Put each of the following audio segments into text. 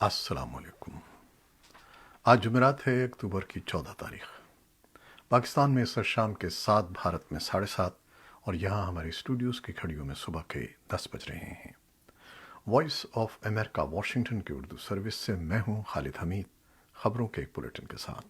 السلام علیکم۔ آج جمعرات ہے اکتوبر کی 14 تاریخ۔ پاکستان میں سر شام کے 7، بھارت میں 7:30، اور یہاں ہمارے اسٹوڈیوز کی گھڑیوں میں صبح کے 10 بج رہے ہیں۔ وائس آف امریکہ واشنگٹن کی اردو سروس سے میں ہوں خالد حمید، خبروں کے ایک بلیٹن کے ساتھ۔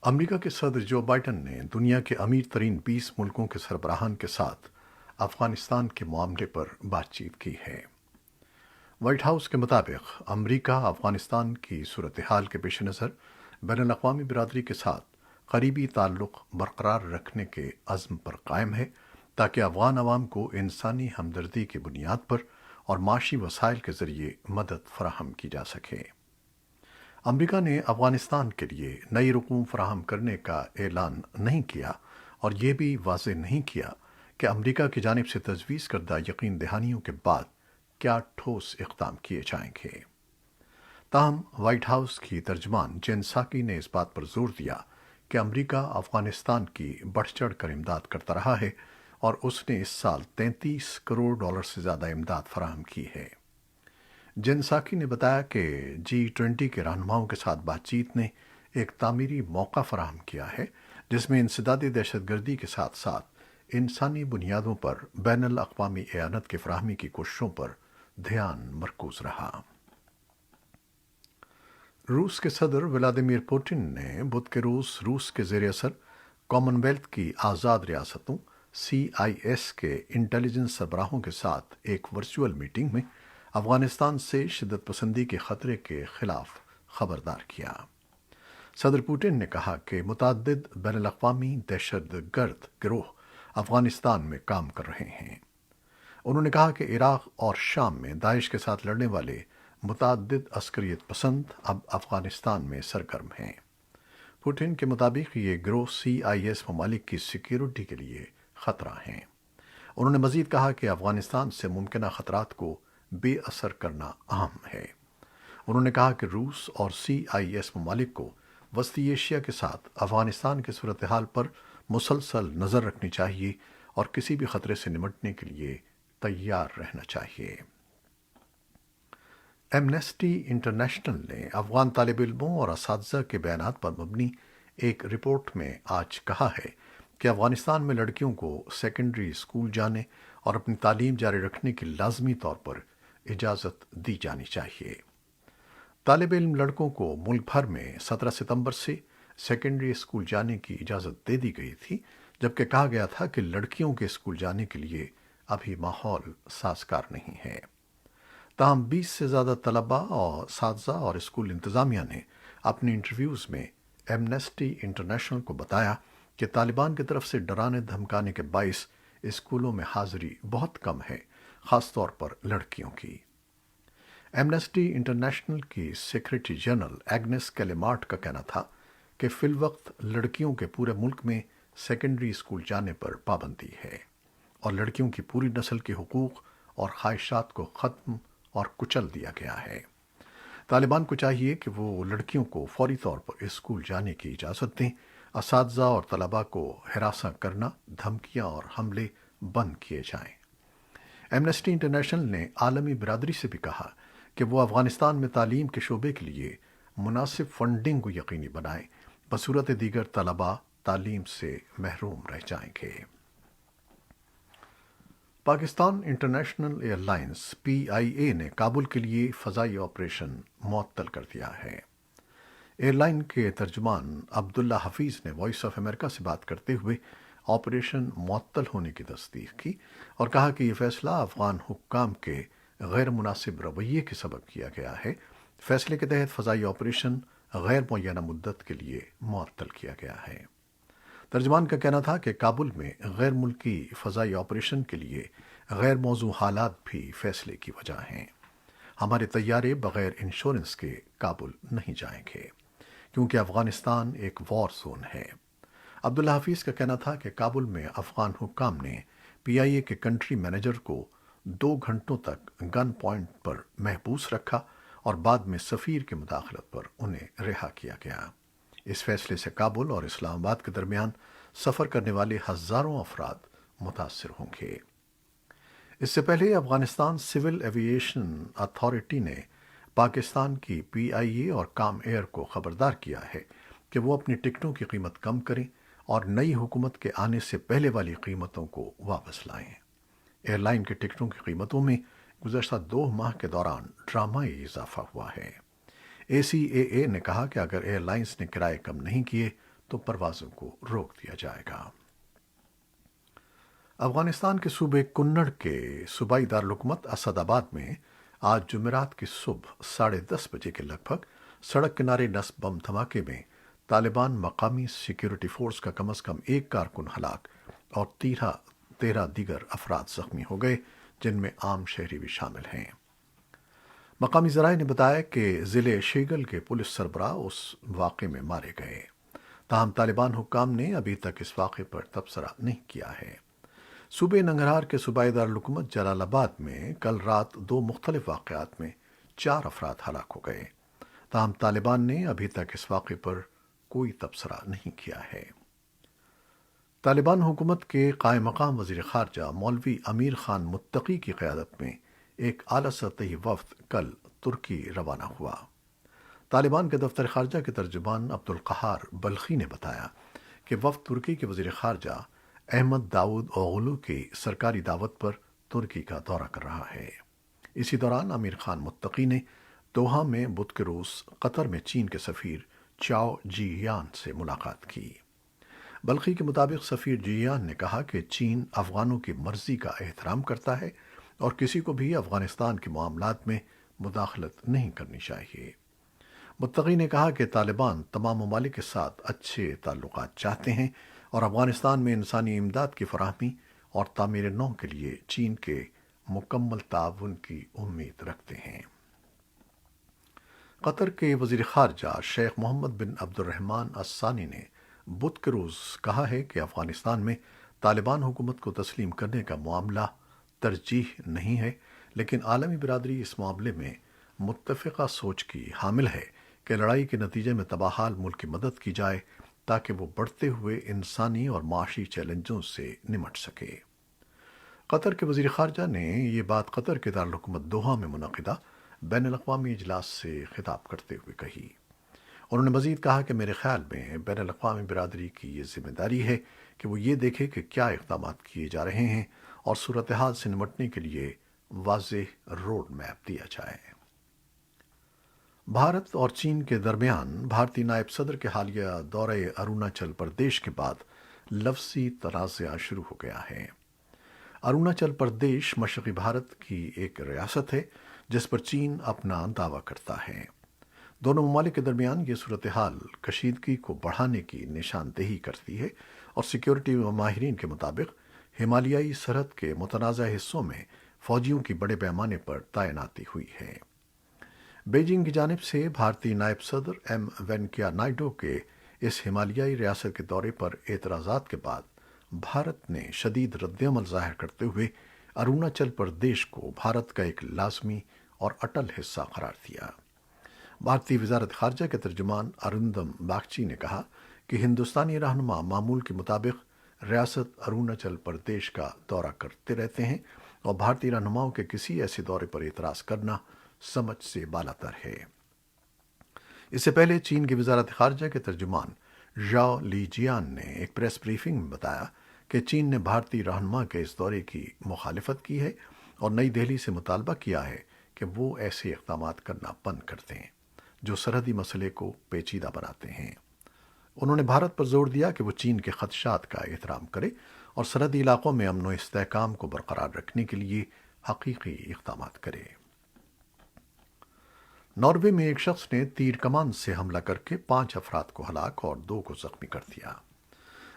امریکہ کے صدر جو بائیڈن نے دنیا کے امیر ترین 20 ملکوں کے سربراہان کے ساتھ افغانستان کے معاملے پر بات چیت کی ہے۔ وائٹ ہاؤس کے مطابق امریکہ افغانستان کی صورتحال کے پیش نظر بین الاقوامی برادری کے ساتھ قریبی تعلق برقرار رکھنے کے عزم پر قائم ہے تاکہ افغان عوام کو انسانی ہمدردی کی بنیاد پر اور معاشی وسائل کے ذریعے مدد فراہم کی جا سکے۔ امریکہ نے افغانستان کے لیے نئی رقوم فراہم کرنے کا اعلان نہیں کیا اور یہ بھی واضح نہیں کیا کہ امریکہ کی جانب سے تجویز کردہ یقین دہانیوں کے بعد کیا ٹھوس اقدام کیے جائیں گے۔ تاہم وائٹ ہاؤس کی ترجمان جین ساکی نے اس بات پر زور دیا کہ امریکہ افغانستان کی بڑھ چڑھ کر امداد کرتا رہا ہے اور اس نے اس سال $33 کروڑ سے زیادہ امداد فراہم کی ہے۔ جین ساکی نے بتایا کہ G20 کے رہنماؤں کے ساتھ بات چیت نے ایک تعمیری موقع فراہم کیا ہے جس میں انسدادی دہشت گردی کے ساتھ ساتھ انسانی بنیادوں پر بین الاقوامی اعانت کی فراہمی کی کوششوں پر دھیان مرکوز رہا۔ روس کے صدر ولادیمیر پوٹن نے بدھ کے روز روس کے زیر اثر کامن ویلتھ کی آزاد ریاستوں CIS کے انٹیلیجنس سربراہوں کے ساتھ ایک ورچوئل میٹنگ میں افغانستان سے شدت پسندی کے خطرے کے خلاف خبردار کیا۔ صدر پوٹن نے کہا کہ متعدد بین الاقوامی دہشت گرد گروہ افغانستان میں کام کر رہے ہیں۔ انہوں نے کہا کہ عراق اور شام میں داعش کے ساتھ لڑنے والے متعدد عسکریت پسند اب افغانستان میں سرگرم ہیں۔ پوٹن کے مطابق یہ گروہ CIS ممالک کی سیکیورٹی کے لیے خطرہ ہیں۔ انہوں نے مزید کہا کہ افغانستان سے ممکنہ خطرات کو بے اثر کرنا اہم ہے۔ انہوں نے کہا کہ روس اور CIS ممالک کو وسطی ایشیا کے ساتھ افغانستان کی صورتحال پر مسلسل نظر رکھنی چاہیے اور کسی بھی خطرے سے نمٹنے کے لیے تیار رہنا چاہیے۔ ایمنسٹی انٹرنیشنل نے افغان طالب علموں اور اساتذہ کے بیانات پر مبنی ایک رپورٹ میں آج کہا ہے کہ افغانستان میں لڑکیوں کو سیکنڈری اسکول جانے اور اپنی تعلیم جاری رکھنے کی لازمی طور پر اجازت دی جانی چاہیے۔ طالب علم لڑکوں کو ملک بھر میں 17 ستمبر سے سیکنڈری اسکول جانے کی اجازت دے دی گئی تھی، جبکہ کہا گیا تھا کہ لڑکیوں کے اسکول جانے کے لیے ابھی ماحول سازگار نہیں ہے۔ تاہم 20 سے زیادہ طلباء اور اساتذہ اور اسکول انتظامیہ نے اپنے انٹرویوز میں ایمنسٹی انٹرنیشنل کو بتایا کہ طالبان کی طرف سے ڈرانے دھمکانے کے باعث اسکولوں میں حاضری بہت کم ہے، خاص طور پر لڑکیوں کی۔ ایمنسٹی انٹرنیشنل کی سیکریٹری جنرل ایگنس کیلیمارٹ کا کہنا تھا کہ فی الوقت لڑکیوں کے پورے ملک میں سیکنڈری اسکول جانے پر پابندی ہے اور لڑکیوں کی پوری نسل کے حقوق اور خواہشات کو ختم اور کچل دیا گیا ہے۔ طالبان کو چاہیے کہ وہ لڑکیوں کو فوری طور پر اسکول جانے کی اجازت دیں، اساتذہ اور طلباء کو ہراساں کرنا، دھمکیاں اور حملے بند کیے جائیں۔ ایمنسٹی انٹرنیشنل نے عالمی برادری سے بھی کہا کہ وہ افغانستان میں تعلیم کے شعبے کے لیے مناسب فنڈنگ کو یقینی بنائیں، بصورت دیگر طلباء تعلیم سے محروم رہ جائیں گے۔ Pakistan international air lines PIA نے کابل کے لیے فضائی آپریشن معطل کر دیا ہے۔ ایئر لائن کے ترجمان عبداللہ حفیظ نے وائس آف امریکہ سے بات کرتے ہوئے آپریشن معطل ہونے کی تصدیق کی اور کہا کہ یہ فیصلہ افغان حکام کے غیر مناسب رویے کے سبب کیا گیا ہے۔ فیصلے کے تحت فضائی آپریشن غیر معینہ مدت کے لیے معطل کیا گیا ہے۔ ترجمان کا کہنا تھا کہ کابل میں غیر ملکی فضائی آپریشن کے لیے غیر موزوں حالات بھی فیصلے کی وجہ ہیں۔ ہمارے طیارے بغیر انشورنس کے کابل نہیں جائیں گے کیونکہ افغانستان ایک وار زون ہے۔ عبداللہ حفیظ کا کہنا تھا کہ کابل میں افغان حکام نے PIA کے کنٹری مینیجر کو 2 گھنٹوں تک گن پوائنٹ پر محبوس رکھا اور بعد میں سفیر کی مداخلت پر انہیں رہا کیا گیا۔ اس فیصلے سے کابل اور اسلام آباد کے درمیان سفر کرنے والے ہزاروں افراد متاثر ہوں گے۔ اس سے پہلے افغانستان سول ایوی ایشن اتھارٹی نے پاکستان کی پی آئی اے اور کام ایئر کو خبردار کیا ہے کہ وہ اپنی ٹکٹوں کی قیمت کم کریں اور نئی حکومت کے آنے سے پہلے والی قیمتوں کو واپس لائیں۔ ایئر لائن کی ٹکٹوں کی قیمتوں میں گزشتہ 2 ماہ کے دوران ڈرامائی اضافہ ہوا ہے۔ اے سی اے اے نے کہا کہ اگر ایئر لائنز نے کرائے کم نہیں کیے تو پروازوں کو روک دیا جائے گا۔ افغانستان کے صوبے کنڑ کے صوبائی دارالحکومت اسد آباد میں آج جمعرات کی صبح 10:30 بجے کے لگ بھگ سڑک کنارے نصب بم دھماکے میں طالبان مقامی سیکیورٹی فورس کا کم از کم ایک کارکن ہلاک اور 13 دیگر افراد زخمی ہو گئے، جن میں عام شہری بھی شامل ہیں۔ مقامی ذرائع نے بتایا کہ ضلع شیگل کے پولیس سربراہ اس واقعے میں مارے گئے، تاہم طالبان حکام نے ابھی تک اس واقعے پر تبصرہ نہیں کیا ہے۔ صوبے ننگرہار کے صوبائی دارالحکومت جلال آباد میں کل رات 2 مختلف واقعات میں 4 افراد ہلاک ہو گئے، تاہم طالبان نے ابھی تک اس واقعے پر کوئی تبصرہ نہیں کیا ہے۔ طالبان حکومت کے قائم مقام وزیر خارجہ مولوی امیر خان متقی کی قیادت میں ایک اعلیٰ سطحی وفد کل ترکی روانہ ہوا۔ طالبان کے دفتر خارجہ کے ترجمان عبدالقہار بلخی نے بتایا کہ وفد ترکی کے وزیر خارجہ احمد داؤد اوغلو کی سرکاری دعوت پر ترکی کا دورہ کر رہا ہے۔ اسی دوران امیر خان متقی نے دوحہ میں بدھ کے روز قطر میں چین کے سفیر چاؤ جی یان سے ملاقات کی۔ بلخی کے مطابق سفیر جی یان نے کہا کہ چین افغانوں کی مرضی کا احترام کرتا ہے اور کسی کو بھی افغانستان کے معاملات میں مداخلت نہیں کرنی چاہیے۔ متقی نے کہا کہ طالبان تمام ممالک کے ساتھ اچھے تعلقات چاہتے ہیں اور افغانستان میں انسانی امداد کی فراہمی اور تعمیر نو کے لیے چین کے مکمل تعاون کی امید رکھتے ہیں۔ قطر کے وزیر خارجہ شیخ محمد بن عبد الرحمن الثانی نے بدھ کے روز کہا ہے کہ افغانستان میں طالبان حکومت کو تسلیم کرنے کا معاملہ ترجیح نہیں ہے، لیکن عالمی برادری اس معاملے میں متفقہ سوچ کی حامل ہے کہ لڑائی کے نتیجے میں تباہ حال ملک کی مدد کی جائے تاکہ وہ بڑھتے ہوئے انسانی اور معاشی چیلنجوں سے نمٹ سکے۔ قطر کے وزیر خارجہ نے یہ بات قطر کے دارالحکومت دوحہ میں منعقدہ بین الاقوامی اجلاس سے خطاب کرتے ہوئے کہی۔ انہوں نے مزید کہا کہ میرے خیال میں بین الاقوامی برادری کی یہ ذمہ داری ہے کہ وہ یہ دیکھے کہ کیا اقدامات کیے جا رہے ہیں اور صورتحال سے نمٹنے کے لیے واضح روڈ میپ دیا جائے۔ بھارت اور چین کے درمیان بھارتی نائب صدر کے حالیہ دورہ اروناچل پردیش کے بعد لفظی تنازعہ شروع ہو گیا ہے۔ اروناچل پردیش مشرقی بھارت کی ایک ریاست ہے جس پر چین اپنا دعویٰ کرتا ہے۔ دونوں ممالک کے درمیان یہ صورتحال کشیدگی کو بڑھانے کی نشاندہی کرتی ہے اور سیکیورٹی ماہرین کے مطابق ہمالیائی سرحد کے متنازع حصوں میں فوجیوں کی بڑے پیمانے پر تعیناتی ہوئی ہے۔ بیجنگ کی جانب سے بھارتی نائب صدر ایم وینکیا نائیڈو کے اس ہمالیائی ریاست کے دورے پر اعتراضات کے بعد بھارت نے شدید ردعمل ظاہر کرتے ہوئے اروناچل پردیش کو بھارت کا ایک لازمی اور اٹل حصہ قرار دیا۔ بھارتی وزارت خارجہ کے ترجمان ارندم باگچی نے کہا کہ ہندوستانی رہنما معمول کے مطابق ریاست اروناچل پردیش کا دورہ کرتے رہتے ہیں اور بھارتی رہنماؤں کے کسی ایسے دورے پر اعتراض کرنا سمجھ سے بالاتر ہے۔ اس سے پہلے چین کی وزارت خارجہ کے ترجمان ژاؤ لیجیان نے ایک پریس بریفنگ میں بتایا کہ چین نے بھارتی رہنما کے اس دورے کی مخالفت کی ہے اور نئی دہلی سے مطالبہ کیا ہے کہ وہ ایسے اقدامات کرنا بند کر دیں جو سرحدی مسئلے کو پیچیدہ بناتے ہیں۔ انہوں نے بھارت پر زور دیا کہ وہ چین کے خدشات کا احترام کرے اور سرحدی علاقوں میں امن و استحکام کو برقرار رکھنے کے لیے حقیقی اقدامات کرے۔ ناروے میں ایک شخص نے تیر کمان سے حملہ کر کے 5 افراد کو ہلاک اور 2 کو زخمی کر دیا۔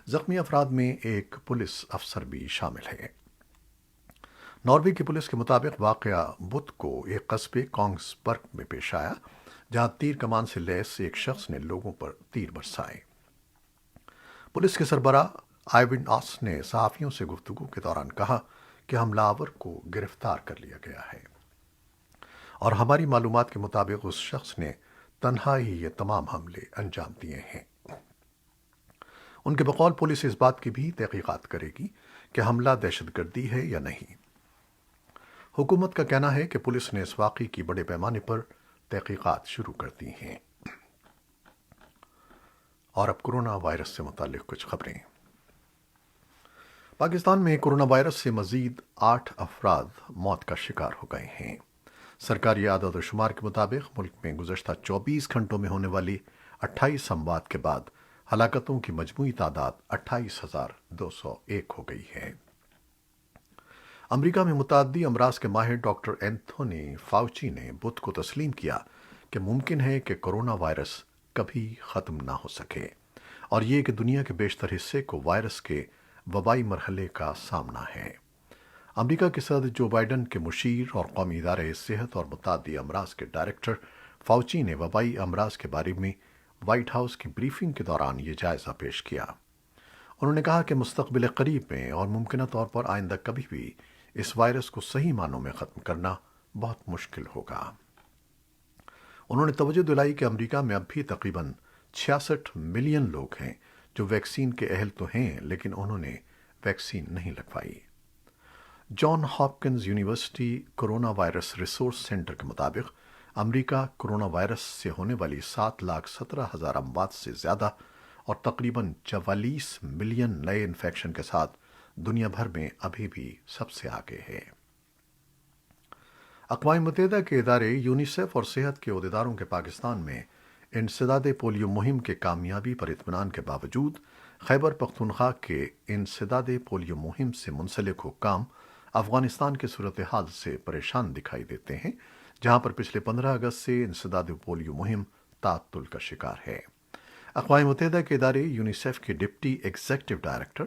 زخمی افراد میں ایک پولیس افسر بھی شامل ہے۔ ناروے کی پولیس کے مطابق واقعہ بدھ کو ایک قصبے کانگس برگ میں پیش آیا جہاں تیر کمان سے لیس ایک شخص نے لوگوں پر تیر برسائے۔ پولیس کے سربراہ آئیون آس نے صحافیوں سے گفتگو کے دوران کہا کہ حملہ آور کو گرفتار کر لیا گیا ہے اور ہماری معلومات کے مطابق اس شخص نے تنہا ہی یہ تمام حملے انجام دیے ہیں۔ ان کے بقول پولیس اس بات کی بھی تحقیقات کرے گی کہ حملہ دہشت گردی ہے یا نہیں۔ حکومت کا کہنا ہے کہ پولیس نے اس واقعے کی بڑے پیمانے پر تحقیقات شروع کر دی ہیں۔ اور اب کورونا وائرس سے متعلق کچھ خبریں۔ پاکستان میں کورونا وائرس سے مزید 8 افراد موت کا شکار ہو گئے ہیں۔ سرکاری اعداد و شمار کے مطابق ملک میں گزشتہ 24 گھنٹوں میں ہونے والی 28 اموات کے بعد ہلاکتوں کی مجموعی تعداد 28,201 ہو گئی ہے۔ امریکہ میں متعدی امراض کے ماہر ڈاکٹر اینتھونی فاؤچی نے بدھ کو تسلیم کیا کہ ممکن ہے کہ کورونا وائرس کبھی ختم نہ ہو سکے، اور یہ کہ دنیا کے بیشتر حصے کو وائرس کے وبائی مرحلے کا سامنا ہے۔ امریکہ کے صدر جو بائیڈن کے مشیر اور قومی ادارے صحت اور متعدی امراض کے ڈائریکٹر فاؤچی نے وبائی امراض کے بارے میں وائٹ ہاؤس کی بریفنگ کے دوران یہ جائزہ پیش کیا۔ انہوں نے کہا کہ مستقبل قریب میں اور ممکنہ طور پر آئندہ کبھی بھی اس وائرس کو صحیح معنوں میں ختم کرنا بہت مشکل ہوگا۔ انہوں نے توجہ دلائی کہ امریکہ میں اب بھی تقریباً 66 ملین لوگ ہیں جو ویکسین کے اہل تو ہیں لیکن انہوں نے ویکسین نہیں لگوائی۔ Johns Hopkins university corona virus resource centre کے مطابق امریکہ کورونا وائرس سے ہونے والی 7,17,000 اموات سے زیادہ اور تقریباً 44 ملین نئے انفیکشن کے ساتھ دنیا بھر میں ابھی بھی سب سے آگے ہے۔ اقوام متحدہ کے ادارے یونیسیف اور صحت کے عہدیداروں کے پاکستان میں انسداد پولیو مہم کے کامیابی پر اطمینان کے باوجود خیبر پختونخوا کے انسداد پولیو مہم سے منسلک حکام افغانستان کی صورتحال سے پریشان دکھائی دیتے ہیں، جہاں پر پچھلے 15 اگست سے انسداد پولیو مہم تعطل کا شکار ہے۔ اقوام متحدہ کے ادارے یونیسیف کے ڈپٹی ایگزیکٹو ڈائریکٹر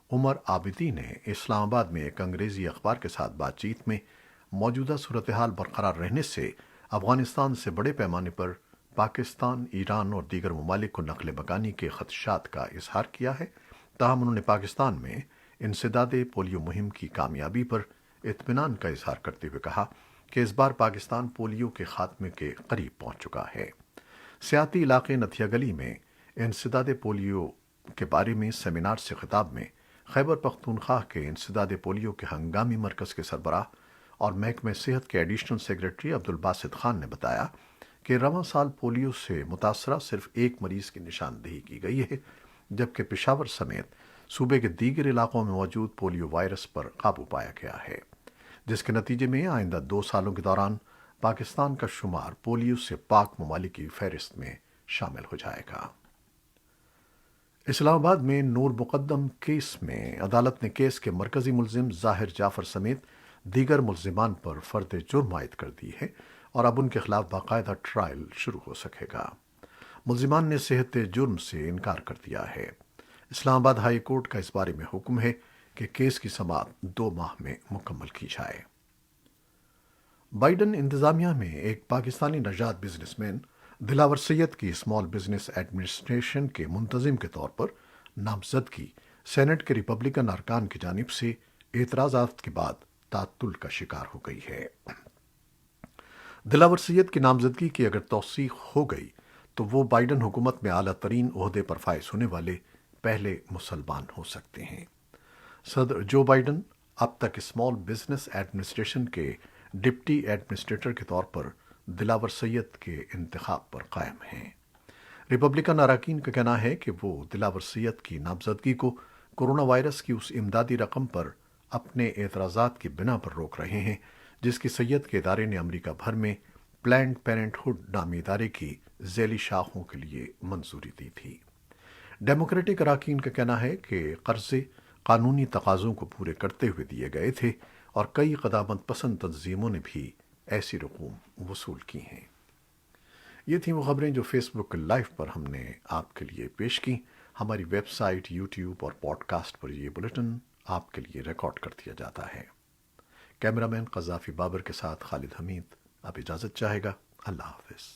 عمر عابدی نے اسلام آباد میں ایک انگریزی اخبار کے ساتھ بات چیت میں موجودہ صورتحال برقرار رہنے سے افغانستان سے بڑے پیمانے پر پاکستان، ایران اور دیگر ممالک کو نقل مکانی کے خدشات کا اظہار کیا ہے۔ تاہم انہوں نے پاکستان میں انسداد پولیو مہم کی کامیابی پر اطمینان کا اظہار کرتے ہوئے کہا کہ اس بار پاکستان پولیو کے خاتمے کے قریب پہنچ چکا ہے۔ سیاحتی علاقے نتھیا گلی میں انسداد پولیو کے بارے میں سیمینار سے خطاب میں خیبر پختونخوا کے انسداد پولیو کے ہنگامی مرکز کے سربراہ اور محکمہ صحت کے ایڈیشنل سیکریٹری عبدالباسط خان نے بتایا کہ رواں سال پولیو سے متاثرہ صرف ایک مریض کی نشاندہی کی گئی ہے، جبکہ پشاور سمیت صوبے کے دیگر علاقوں میں موجود پولیو وائرس پر قابو پایا گیا ہے، جس کے نتیجے میں آئندہ 2 سالوں کے دوران پاکستان کا شمار پولیو سے پاک ممالک کی فہرست میں شامل ہو جائے گا۔ اسلام آباد میں نور مقدم کیس میں عدالت نے کیس کے مرکزی ملزم ظاہر جعفر سمیت دیگر ملزمان پر فرد جرم عائد کر دی ہے اور اب ان کے خلاف باقاعدہ ٹرائل شروع ہو سکے گا۔ ملزمان نے صحت جرم سے انکار کر دیا ہے۔ اسلام آباد ہائی کورٹ کا اس بارے میں حکم ہے کہ کیس کی سماعت 2 ماہ میں مکمل کی جائے۔ بائیڈن انتظامیہ میں ایک پاکستانی نژاد بزنس مین دلاور سید کی اسمال بزنس ایڈمنسٹریشن کے منتظم کے طور پر نامزدگی سینٹ کے ریپبلکن ارکان کی جانب سے اعتراضات کے بعد تعطل کا شکار ہو گئی ہے۔ دلاور سید کی نامزدگی کی اگر توثیق ہو گئی تو وہ بائیڈن حکومت میں اعلیٰ ترین عہدے پر فائز ہونے والے پہلے مسلمان ہو سکتے ہیں۔ صدر جو بائیڈن اب تک اسمال بزنس ایڈمنسٹریشن کے ڈپٹی ایڈمنسٹریٹر کے طور پر دلاور سید کے انتخاب پر قائم ہیں۔ ریپبلکن اراکین کا کہنا ہے کہ وہ دلاور سید کی نامزدگی کو کورونا وائرس کی اس امدادی رقم پر اپنے اعتراضات کی بنا پر روک رہے ہیں جس کی سید کے ادارے نے امریکہ بھر میں پلینڈ پیرنٹ ہوڈ نامی ادارے کی ذیلی شاخوں کے لیے منظوری دی تھی۔ ڈیموکریٹک اراکین کا کہنا ہے کہ قرضے قانونی تقاضوں کو پورے کرتے ہوئے دیے گئے تھے اور کئی قدامت پسند تنظیموں نے بھی ایسی رقوم وصول کی ہیں۔ یہ تھیں وہ خبریں جو فیس بک لائیو پر ہم نے آپ کے لیے پیش کی۔ ہماری ویب سائٹ، یوٹیوب اور پوڈ کاسٹ پر یہ بلیٹن آپ کے لیے ریکارڈ کر دیا جاتا ہے۔ کیمرامین قذافی بابر کے ساتھ خالد حمید اب اجازت چاہے گا۔ اللہ حافظ۔